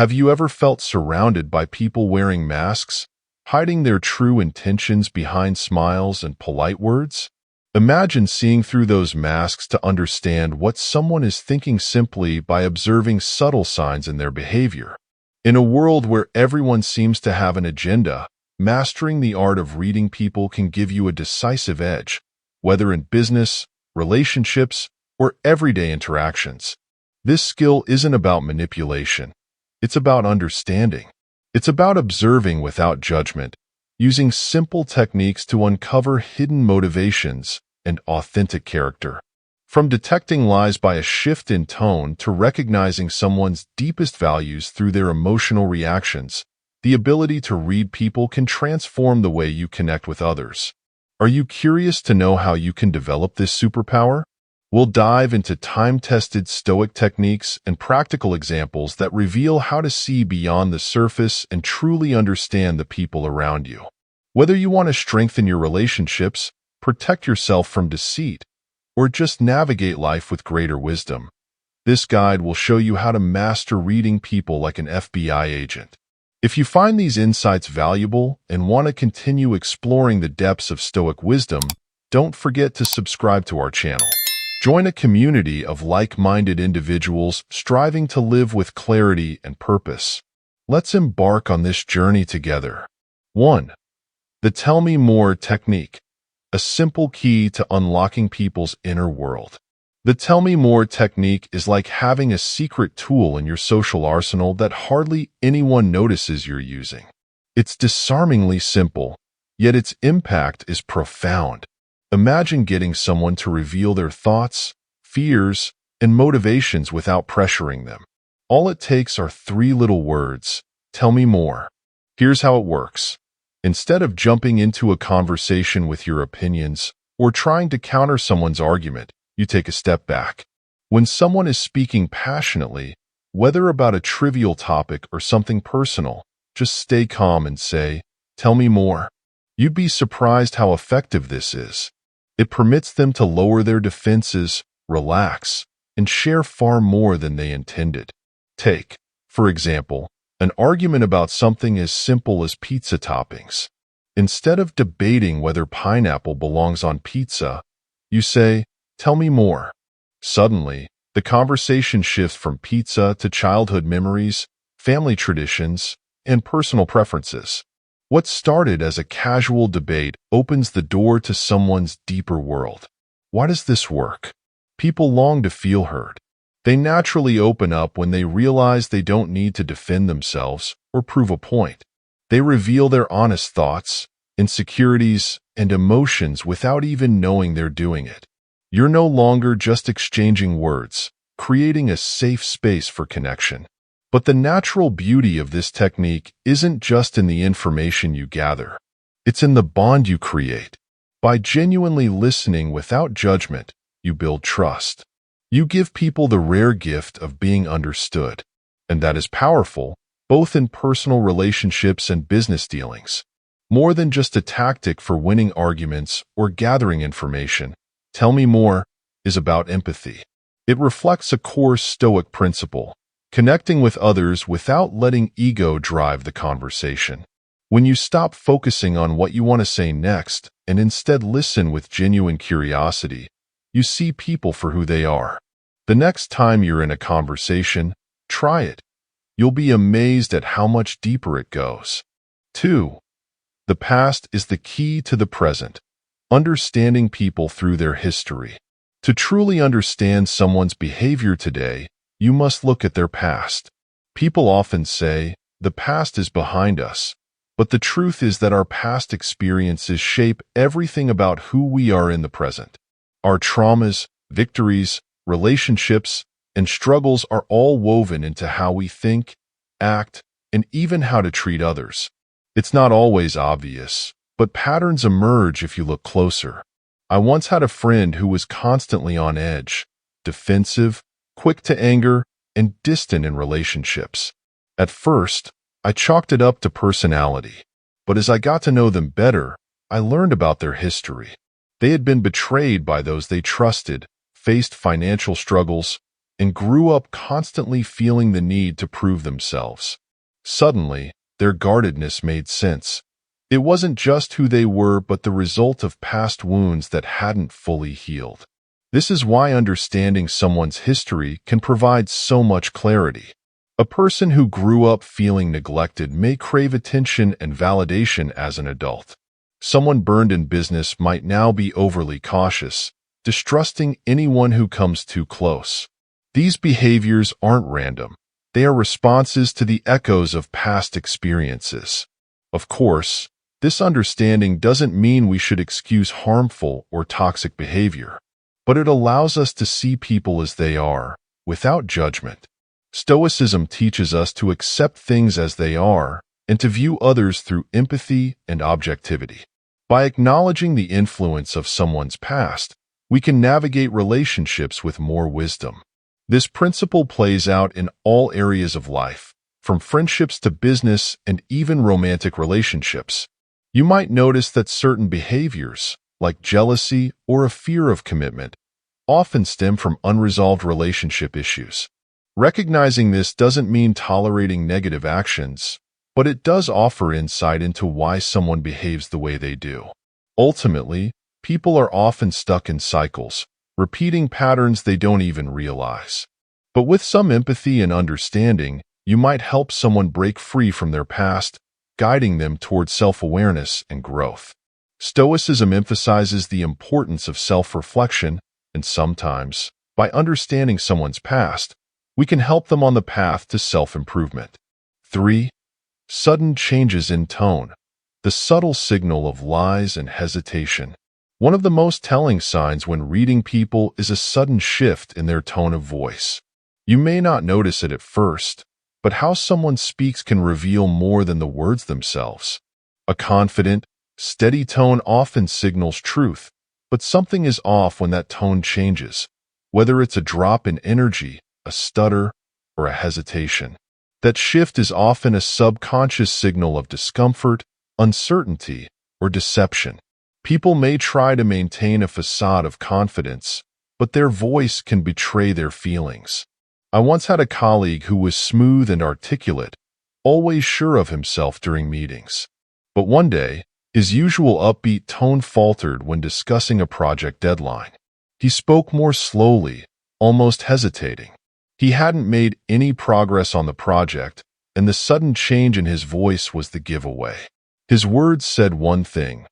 Have you ever felt surrounded by people wearing masks, hiding their true intentions behind smiles and polite words? Imagine seeing through those masks to understand what someone is thinking simply by observing subtle signs in their behavior. In a world where everyone seems to have an agenda, mastering the art of reading people can give you a decisive edge, whether in business, relationships, or everyday interactions. This skill isn't about manipulation. It's about understanding. It's about observing without judgment, using simple techniques to uncover hidden motivations and authentic character. From detecting lies by a shift in tone to recognizing someone's deepest values through their emotional reactions, the ability to read people can transform the way you connect with others. Are you curious to know how you can develop this superpower? We'll dive into time-tested Stoic techniques and practical examples that reveal how to see beyond the surface and truly understand the people around you. Whether you want to strengthen your relationships, protect yourself from deceit, or just navigate life with greater wisdom, this guide will show you how to master reading people like an FBI agent. If you find these insights valuable and want to continue exploring the depths of Stoic wisdom, don't forget to subscribe to our channel. Join a community of like-minded individuals striving to live with clarity and purpose. Let's embark on this journey together. 1. The Tell Me More technique, a simple key to unlocking people's inner world. The Tell Me More technique is like having a secret tool in your social arsenal that hardly anyone notices you're using. It's disarmingly simple, yet its impact is profound. Imagine getting someone to reveal their thoughts, fears, and motivations without pressuring them. All it takes are 3 little words: tell me more. Here's how it works. Instead of jumping into a conversation with your opinions or trying to counter someone's argument, you take a step back. When someone is speaking passionately, whether about a trivial topic or something personal, just stay calm and say, "Tell me more." You'd be surprised how effective this is. It permits them to lower their defenses, relax, and share far more than they intended. Take, for example, an argument about something as simple as pizza toppings. Instead of debating whether pineapple belongs on pizza, you say, "Tell me more." Suddenly, the conversation shifts from pizza to childhood memories, family traditions, and personal preferences. What started as a casual debate opens the door to someone's deeper world. Why does this work? People long to feel heard. They naturally open up when they realize they don't need to defend themselves or prove a point. They reveal their honest thoughts, insecurities, and emotions without even knowing they're doing it. You're no longer just exchanging words, creating a safe space for connection. But the natural beauty of this technique isn't just in the information you gather. It's in the bond you create. By genuinely listening without judgment, you build trust. You give people the rare gift of being understood. And that is powerful, both in personal relationships and business dealings. More than just a tactic for winning arguments or gathering information, Tell Me More is about empathy. It reflects a core Stoic principle: connecting with others without letting ego drive the conversation. When you stop focusing on what you want to say next and instead listen with genuine curiosity, you see people for who they are. The next time you're in a conversation, try it. You'll be amazed at how much deeper it goes. 2. The past is the key to the present, understanding people through their history. To truly understand someone's behavior today, you must look at their past. People often say, "The past is behind us," but the truth is that our past experiences shape everything about who we are in the present. Our traumas, victories, relationships, and struggles are all woven into how we think, act, and even how to treat others. It's not always obvious, but patterns emerge if you look closer. I once had a friend who was constantly on edge, defensive, quick to anger, and distant in relationships. At first, I chalked it up to personality, but as I got to know them better, I learned about their history. They had been betrayed by those they trusted, faced financial struggles, and grew up constantly feeling the need to prove themselves. Suddenly, their guardedness made sense. It wasn't just who they were, but the result of past wounds that hadn't fully healed. This is why understanding someone's history can provide so much clarity. A person who grew up feeling neglected may crave attention and validation as an adult. Someone burned in business might now be overly cautious, distrusting anyone who comes too close. These behaviors aren't random. They are responses to the echoes of past experiences. Of course, this understanding doesn't mean we should excuse harmful or toxic behavior, but it allows us to see people as they are, without judgment. Stoicism teaches us to accept things as they are and to view others through empathy and objectivity. By acknowledging the influence of someone's past, we can navigate relationships with more wisdom. This principle plays out in all areas of life, from friendships to business and even romantic relationships. You might notice that certain behaviors, like jealousy or a fear of commitment, often stem from unresolved relationship issues. Recognizing this doesn't mean tolerating negative actions, but it does offer insight into why someone behaves the way they do. Ultimately, people are often stuck in cycles, repeating patterns they don't even realize. But with some empathy and understanding, you might help someone break free from their past, guiding them towards self-awareness and growth. Stoicism emphasizes the importance of self-reflection, and sometimes, by understanding someone's past, we can help them on the path to self-improvement. 3. Sudden changes in tone, the subtle signal of lies and hesitation. One of the most telling signs when reading people is a sudden shift in their tone of voice. You may not notice it at first, but how someone speaks can reveal more than the words themselves. A confident, steady tone often signals truth, but something is off when that tone changes, whether it's a drop in energy, a stutter, or a hesitation. That shift is often a subconscious signal of discomfort, uncertainty, or deception. People may try to maintain a facade of confidence, but their voice can betray their feelings. I once had a colleague who was smooth and articulate, always sure of himself during meetings. But one day, his usual upbeat tone faltered when discussing a project deadline. He spoke more slowly, almost hesitating. He hadn't made any progress on the project, and the sudden change in his voice was the giveaway. His words said one thing,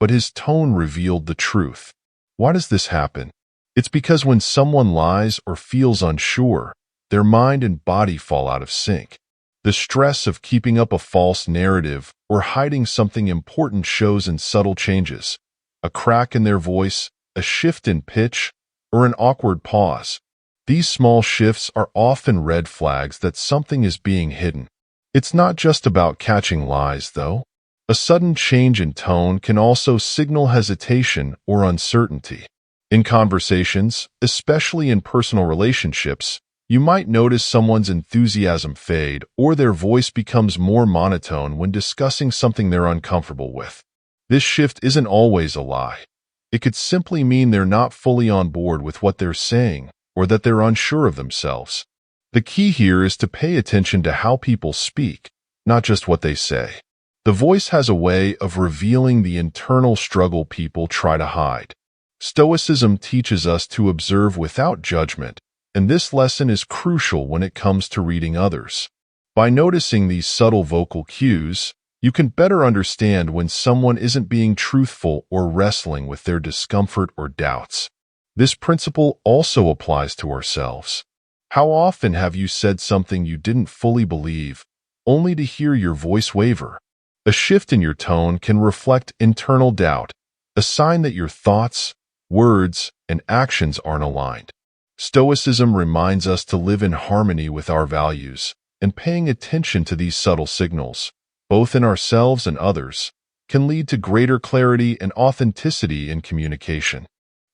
but his tone revealed the truth. Why does this happen? It's because when someone lies or feels unsure, their mind and body fall out of sync. The stress of keeping up a false narrative or hiding something important shows in subtle changes. A crack in their voice, a shift in pitch, or an awkward pause. These small shifts are often red flags that something is being hidden. It's not just about catching lies, though. A sudden change in tone can also signal hesitation or uncertainty. In conversations, especially in personal relationships, you might notice someone's enthusiasm fade or their voice becomes more monotone when discussing something they're uncomfortable with. This shift isn't always a lie. It could simply mean they're not fully on board with what they're saying or that they're unsure of themselves. The key here is to pay attention to how people speak, not just what they say. The voice has a way of revealing the internal struggle people try to hide. Stoicism teaches us to observe without judgment, and this lesson is crucial when it comes to reading others. By noticing these subtle vocal cues, you can better understand when someone isn't being truthful or wrestling with their discomfort or doubts. This principle also applies to ourselves. How often have you said something you didn't fully believe, only to hear your voice waver? A shift in your tone can reflect internal doubt, a sign that your thoughts, words, and actions aren't aligned. Stoicism reminds us to live in harmony with our values, and paying attention to these subtle signals, both in ourselves and others, can lead to greater clarity and authenticity in communication.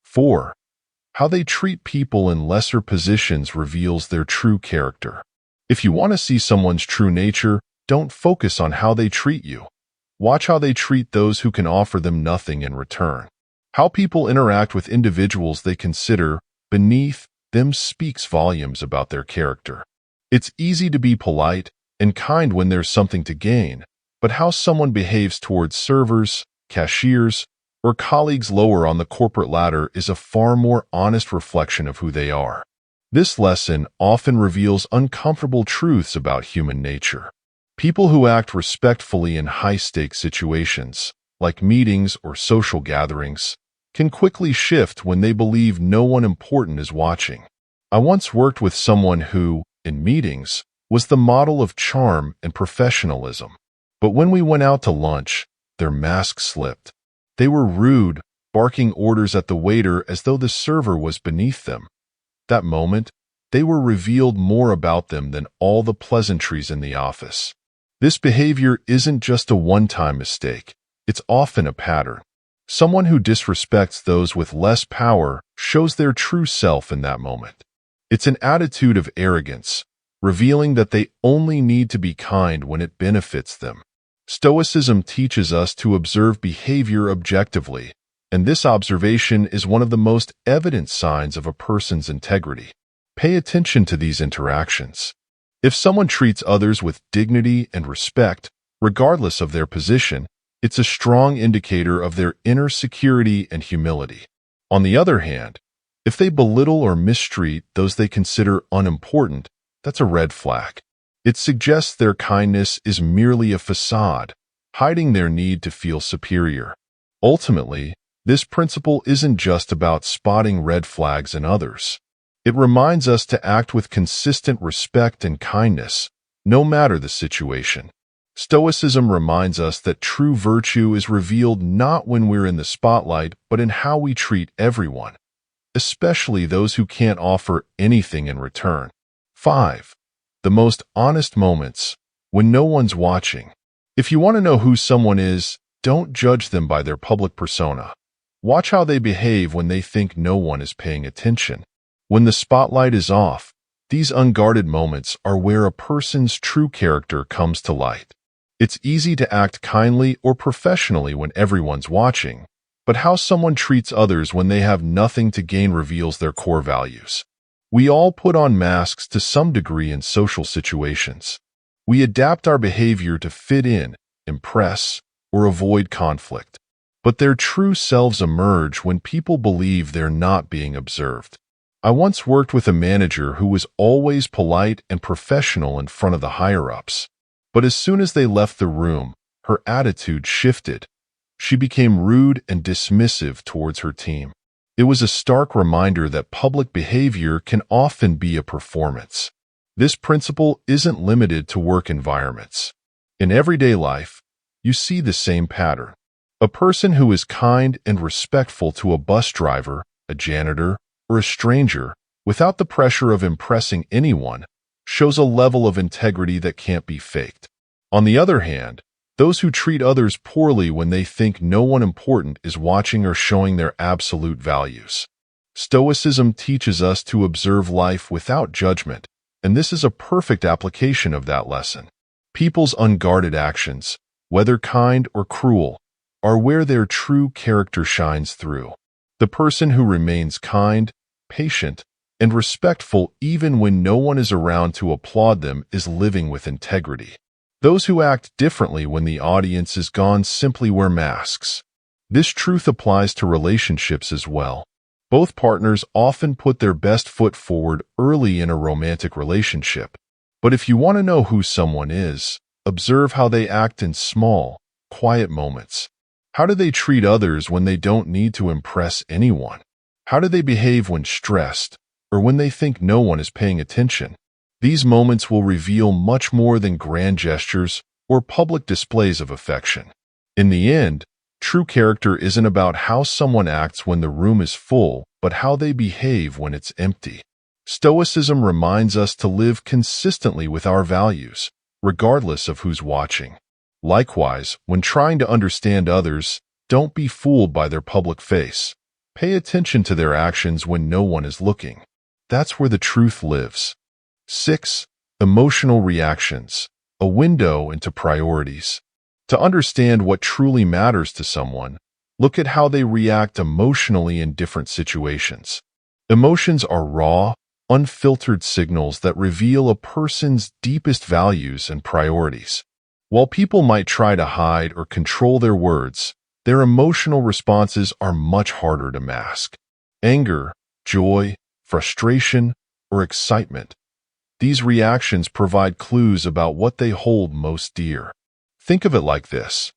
4. How they treat people in lesser positions reveals their true character. If you want to see someone's true nature, don't focus on how they treat you. Watch how they treat those who can offer them nothing in return. How people interact with individuals they consider beneath them speaks volumes about their character. It's easy to be polite and kind when there's something to gain, but how someone behaves towards servers, cashiers, or colleagues lower on the corporate ladder is a far more honest reflection of who they are. This lesson often reveals uncomfortable truths about human nature. People who act respectfully in high-stakes situations, like meetings or social gatherings, can quickly shift when they believe no one important is watching. I once worked with someone who, in meetings, was the model of charm and professionalism. But when we went out to lunch, their mask slipped. They were rude, barking orders at the waiter as though the server was beneath them. That moment, they were revealed more about them than all the pleasantries in the office. This behavior isn't just a one-time mistake. It's often a pattern. Someone who disrespects those with less power shows their true self in that moment. It's an attitude of arrogance, revealing that they only need to be kind when it benefits them. Stoicism teaches us to observe behavior objectively, and this observation is one of the most evident signs of a person's integrity. Pay attention to these interactions. If someone treats others with dignity and respect, regardless of their position, it's a strong indicator of their inner security and humility. On the other hand, if they belittle or mistreat those they consider unimportant, that's a red flag. It suggests their kindness is merely a facade, hiding their need to feel superior. Ultimately, this principle isn't just about spotting red flags in others. It reminds us to act with consistent respect and kindness, no matter the situation. Stoicism reminds us that true virtue is revealed not when we're in the spotlight, but in how we treat everyone, especially those who can't offer anything in return. 5. The most honest moments, when no one's watching. If you want to know who someone is, don't judge them by their public persona. Watch how they behave when they think no one is paying attention. When the spotlight is off, these unguarded moments are where a person's true character comes to light. It's easy to act kindly or professionally when everyone's watching, but how someone treats others when they have nothing to gain reveals their core values. We all put on masks to some degree in social situations. We adapt our behavior to fit in, impress, or avoid conflict. But their true selves emerge when people believe they're not being observed. I once worked with a manager who was always polite and professional in front of the higher-ups. But as soon as they left the room, her attitude shifted. She became rude and dismissive towards her team. It was a stark reminder that public behavior can often be a performance. This principle isn't limited to work environments. In everyday life, you see the same pattern. A person who is kind and respectful to a bus driver, a janitor, or a stranger, without the pressure of impressing anyone, shows a level of integrity that can't be faked. On the other hand, those who treat others poorly when they think no one important is watching are showing their absolute values. Stoicism teaches us to observe life without judgment, and this is a perfect application of that lesson. People's unguarded actions, whether kind or cruel, are where their true character shines through. The person who remains kind, patient, and respectful even when no one is around to applaud them is living with integrity. Those who act differently when the audience is gone simply wear masks. This truth applies to relationships as well. Both partners often put their best foot forward early in a romantic relationship. But if you want to know who someone is, observe how they act in small, quiet moments. How do they treat others when they don't need to impress anyone? How do they behave when stressed, or when they think no one is paying attention? These moments will reveal much more than grand gestures or public displays of affection. In the end, true character isn't about how someone acts when the room is full, but how they behave when it's empty. Stoicism reminds us to live consistently with our values, regardless of who's watching. Likewise, when trying to understand others, don't be fooled by their public face. Pay attention to their actions when no one is looking. That's where the truth lives. 6. Emotional reactions, a window into priorities. To understand what truly matters to someone, look at how they react emotionally in different situations. Emotions are raw, unfiltered signals that reveal a person's deepest values and priorities. While people might try to hide or control their words, their emotional responses are much harder to mask. Anger, joy, frustration, or excitement. These reactions provide clues about what they hold most dear. Think of it like this.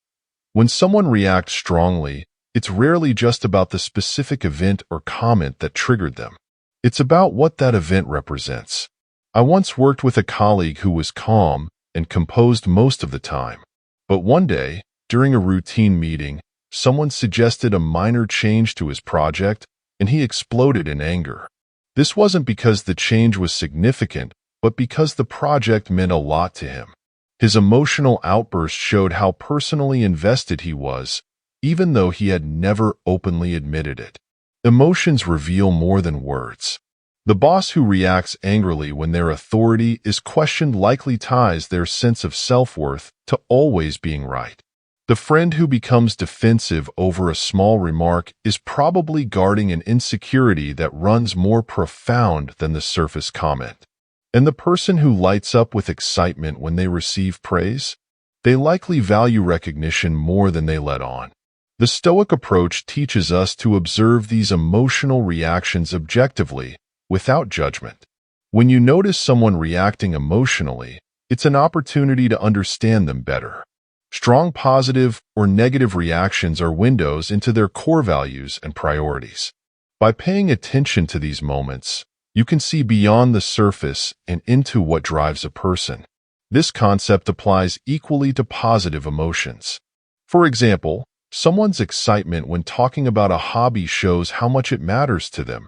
When someone reacts strongly, it's rarely just about the specific event or comment that triggered them. It's about what that event represents. I once worked with a colleague who was calm and composed most of the time. But one day, during a routine meeting, someone suggested a minor change to his project, and he exploded in anger. This wasn't because the change was significant, but because the project meant a lot to him. His emotional outburst showed how personally invested he was, even though he had never openly admitted it. Emotions reveal more than words. The boss who reacts angrily when their authority is questioned likely ties their sense of self-worth to always being right. The friend who becomes defensive over a small remark is probably guarding an insecurity that runs more profound than the surface comment. And the person who lights up with excitement when they receive praise, they likely value recognition more than they let on. The Stoic approach teaches us to observe these emotional reactions objectively, without judgment. When you notice someone reacting emotionally, it's an opportunity to understand them better. Strong positive or negative reactions are windows into their core values and priorities. By paying attention to these moments, you can see beyond the surface and into what drives a person. This concept applies equally to positive emotions. For example, someone's excitement when talking about a hobby shows how much it matters to them,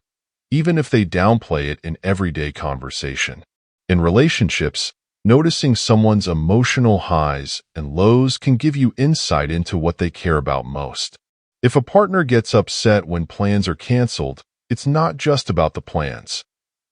even if they downplay it in everyday conversation. In relationships, noticing someone's emotional highs and lows can give you insight into what they care about most. If a partner gets upset when plans are canceled, it's not just about the plans.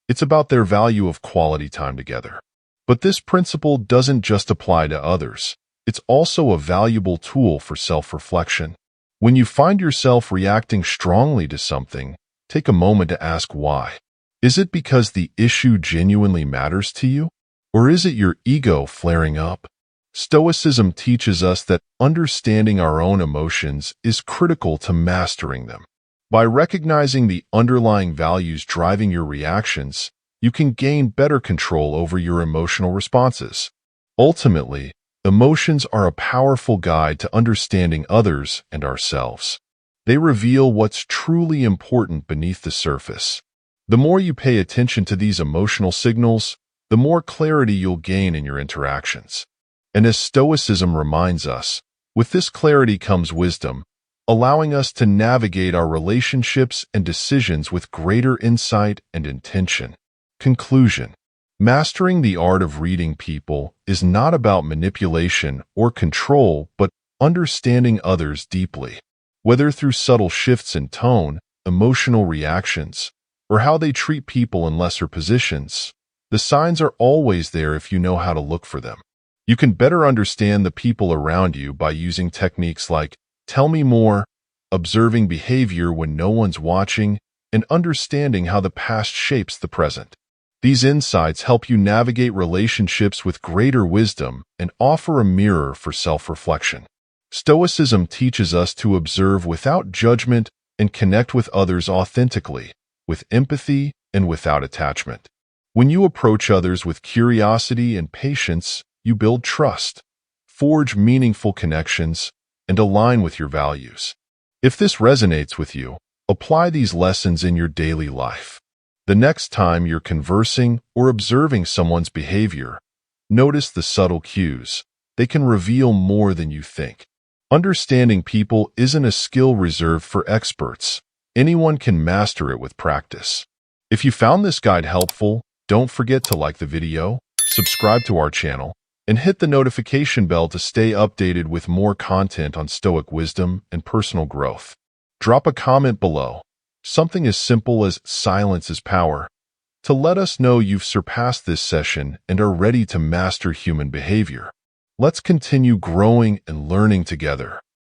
It's about their value of quality time together. But this principle doesn't just apply to others. It's also a valuable tool for self-reflection. When you find yourself reacting strongly to something, take a moment to ask why. Is it because the issue genuinely matters to you? Or is it your ego flaring up? Stoicism teaches us that understanding our own emotions is critical to mastering them. By recognizing the underlying values driving your reactions, you can gain better control over your emotional responses. Ultimately, emotions are a powerful guide to understanding others and ourselves. They reveal what's truly important beneath the surface. The more you pay attention to these emotional signals, the more clarity you'll gain in your interactions. And as Stoicism reminds us, with this clarity comes wisdom, allowing us to navigate our relationships and decisions with greater insight and intention. Conclusion. Mastering the art of reading people is not about manipulation or control, but understanding others deeply. Whether through subtle shifts in tone, emotional reactions, or how they treat people in lesser positions, the signs are always there if you know how to look for them. You can better understand the people around you by using techniques like tell me more, observing behavior when no one's watching, and understanding how the past shapes the present. These insights help you navigate relationships with greater wisdom and offer a mirror for self-reflection. Stoicism teaches us to observe without judgment and connect with others authentically, with empathy and without attachment. When you approach others with curiosity and patience, you build trust, forge meaningful connections, and align with your values. If this resonates with you, apply these lessons in your daily life. The next time you're conversing or observing someone's behavior, notice the subtle cues. They can reveal more than you think. Understanding people isn't a skill reserved for experts. Anyone can master it with practice. If you found this guide helpful, don't forget to like the video, subscribe to our channel, and hit the notification bell to stay updated with more content on Stoic wisdom and personal growth. Drop a comment below, something as simple as silence is power, to let us know you've surpassed this session and are ready to master human behavior. Let's continue growing and learning together.